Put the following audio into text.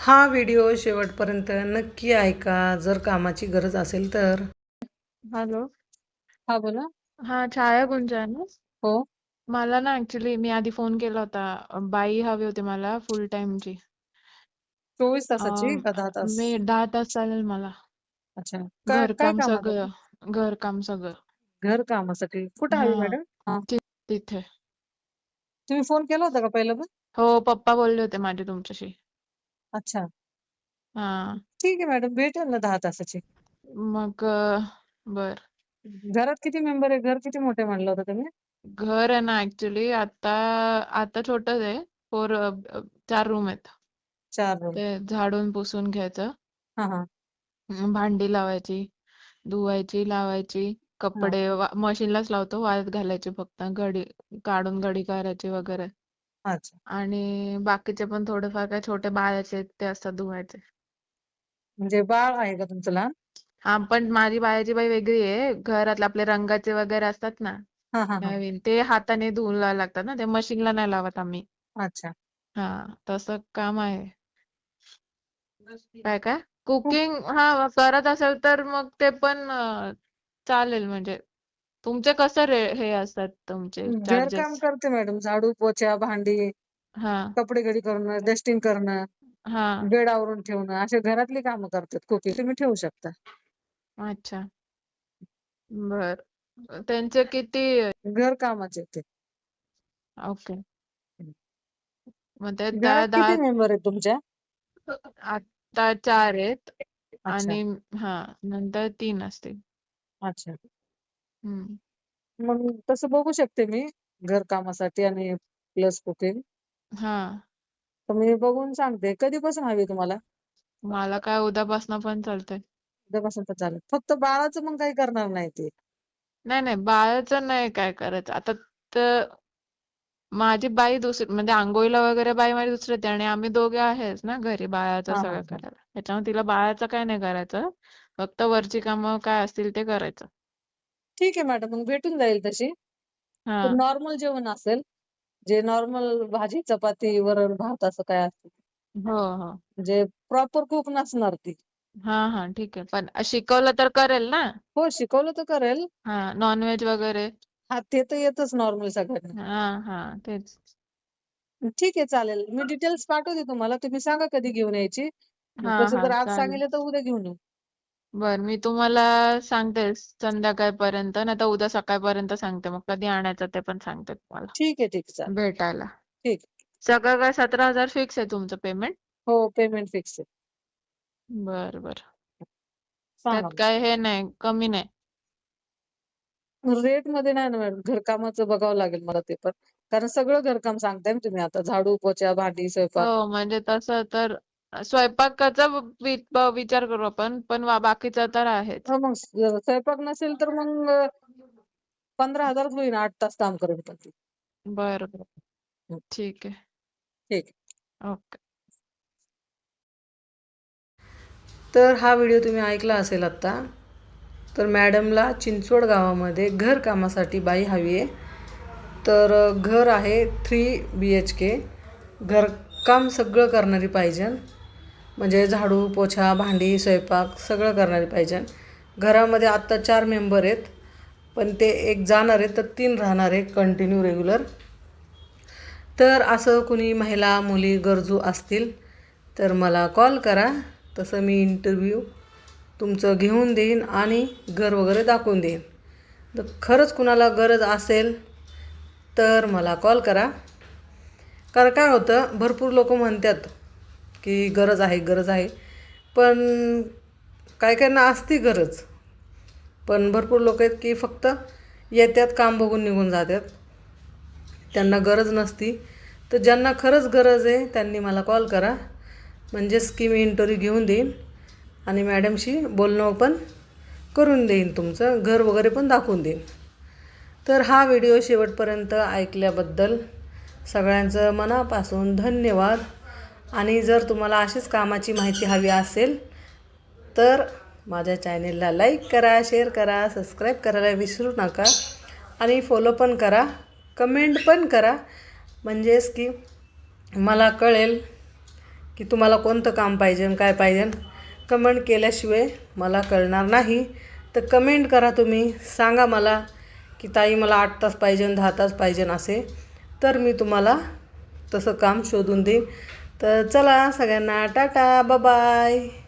हा व्हिडिओ शेवटपर्यंत नक्की ऐका जर कामाची गरज असेल तर. हॅलो. हा बोला. हा, छाया गुंजा आहे ना? हो. मला ना ऍक्च्युली मी आधी फोन केला होता. बाई हवी होती मला फुल टाइमची. 24 तासाची अं, का 10 तास? मी 10 तास चालेल मला. अच्छा. काय काय घरकाम कामासाठी? सगळं. घरकाम सगळं. घर कामासाठी कुठे हा, हवी मॅडम? हा. तिथे. तुम्ही फोन केला होता का पहिलं पण? हो, पप्पा बोलले होते माझे तुमच्याशी. अच्छा. हा. ठीक आहे मॅडम, भेटेल ना 10 तासाची. मग बर. घरात किती मेंबर आहे? घर किती मोठे म्हणलं होतं तुम्ही? घर आहे ना ऍक्च्युली आता आता छोटच आहे. 4 रूम आहेत. 4 रूम. ते झाडून पुसून घ्यायचं. हा हा. भांडी लावायची, धुवायची, लावायची, हा. कपडे मशीनलाच लावतो, वाळत घालायचे फक्त, घडी काढून घडी करायची वगैरे. अच्छा. आणि बाकीचे पण थोडेफार काय छोटे बाळाचे ते असतात धुवायचे. म्हणजे बाळ आहे का तुमचं लहान? हा, पण माझी बाळाची बाई वेगळी आहे. घरातले आपले रंगाचे वगैरे असतात ना हा हा हा. नवीन, ते हाताने धुवायला लागतात ना, ते मशीनला नाही लावत आम्ही. अच्छा. हा, तसं काम आहे. काय काय खूप. कुकिंग हा करत असेल तर मग ते पण चालेल. म्हणजे तुमचे कसं हे असतात तुमचे घर काम चार्जेस? करते मॅडम, झाडू पोछा भांडी, हा कपडे घडी करणं, डस्टिंग करणं, हा. बेड आवरून ठेवणं, असे घरातली कामं करतात. कुकिंग तुम्ही ठेवू शकता. अच्छा. बर. त्यांचे किती? घर कामाचे ते. ओके. मग ते घरात किती दहा. मेंबर आहेत तुमच्या? आता 4 आहेत. अच्छा. आणि हा, नंतर 3 असतील. अच्छा. हम्म. मग तसं बघू शकते मी घर कामासाठी आणि प्लस कुकिंग. हा, तर मी बघून सांगते. कधीपासून हवी तुम्हाला? मला काय उद्यापासून पण चालतंय. उद्यापासून तर चालेल. फक्त बाळाचं मग काही करणार नाही ते. नाही नाही, बाळाचं नाही काय करायचं आता. तर माझी बाई दुसरी, म्हणजे आंघोळीला वगैरे बाई माझी दुसरी होती, आणि आम्ही दोघे आहेच ना घरी बाळाचं हा हा सगळं हा. करायला. त्याच्यामुळे तिला बाळाचं काय नाही करायचं. फक्त वरची कामं काय असतील ते करायचं. ठीक आहे मॅडम, मग भेटून जाईल तशी. हा. पण नॉर्मल जेवण असेल, जे नॉर्मल भाजी चपाती वरण भात असं काय असतं, हो हो. म्हणजे प्रॉपर कुक नसणार ती. हा हा, ठीक आहे. पण शिकवलं तर करेल ना? हो, शिकवलं तर करेल. हा, नॉनव्हेज वगैरे. हा, ते तर येतच नॉर्मल सगळ्यांना. हा हा, तेच. ठीक आहे, चालेल. मी डिटेल्स पाठवते तुम्हाला. तुम्ही सांगा कधी घेऊन यायची. हा तसं हा, जर आज चालेल. सांगितलं तर उद्या घेऊन येऊ. बर, मी तुम्हाला सांगते संध्याकाळपर्यंत, नाही तर उद्या सकाळपर्यंत सांगते. मग कधी आणायचं ते पण सांगते तुम्हाला ठीक आहे, ठीक आहे, चालेल. भेटायला. ठीक. सगळं काय 17,000 फिक्स आहे तुमचं पेमेंट? हो, पेमेंट फिक्स आहे. बर बर. सांगा त्यात मग. काय हे नाही, कमी नाही? रेटमध्ये नाही ना मॅडम, घरकामाचं बघावं लागेल मला ते पण. कारण सगळं घरकाम सांगताय ना तुम्ही आता. झाडू, पोछा, भांडी, स्वयंपाक. हो, म्हणजे तसं तर स्वयंपाकाचा विचार करू आपण, पण बाकीचं तर आहेच. मग स्वयंपाक नसेल तर मग 15,000च होईल. 8 तास काम करेल पण ती. बर बर, हं, ठीक आहे. ठीक. ओके. तर हा व्हिडिओ तुम्ही ऐकला असेल आत्ता. तर मॅडमला चिंचवड गावामध्ये घर कामासाठी बाई हवी आहे. तर घर आहे 3 BHK. घरकाम सगळं करणारी पाहिजे, म्हणजे झाडू पोछा भांडी स्वयंपाक सगळं करणारी पाहिजे. घरामध्ये आत्ता 4 मेंबर आहेत, पण ते एक जाणार आहे तर 3 राहणार आहे कंटिन्यू रेग्युलर. तर असं कुणी महिला मुली गरजू असतील तर मला कॉल करा. तसं मी इंटरव्ह्यू तुमचं घेऊन देईन आणि घर वगैरे दाखवून देईन. तर खरंच कुणाला गरज असेल तर मला कॉल करा. कारण काय होतं, भरपूर लोक म्हणतात की गरज आहे गरज आहे, पण काय काहींना असती गरज. पण भरपूर लोक आहेत की फक्त येतात काम बघून निघून जातात, त्यांना गरज नसती. तर ज्यांना खरंच गरज आहे त्यांनी मला कॉल करा, म्हणजेच की मी इंटरव्ह्यू घेऊन देईन आणि मॅडमशी बोलणं पण करून देईन, तुमचं घर वगैरे पण दाखवून देईन. तर हा व्हिडिओ शेवटपर्यंत ऐकल्याबद्दल सगळ्यांचं मनापासून धन्यवाद. आणि जर तुम्हाला अशीच कामाची माहिती हवी असेल तर माझ्या चॅनेलला लाईक करा, शेअर करा, सबस्क्राईब करायला विसरू नका. आणि फॉलो पण करा, कमेंट पण करा, म्हणजेच की मला कळेल की तुम्हाला कोणतं काम पाहिजे आणि काय पाहिजे. कमेंट केल्याशिवाय मला कळणार नाही. तर कमेंट करा, तुम्ही सांगा मला की ताई मला 8 तास पाहिजे 10 तास पाहिजे असे, तर मी तुम्हाला तसं काम शोधून देईन. तर चला सगळ्यांना टाटा, बाय बाय.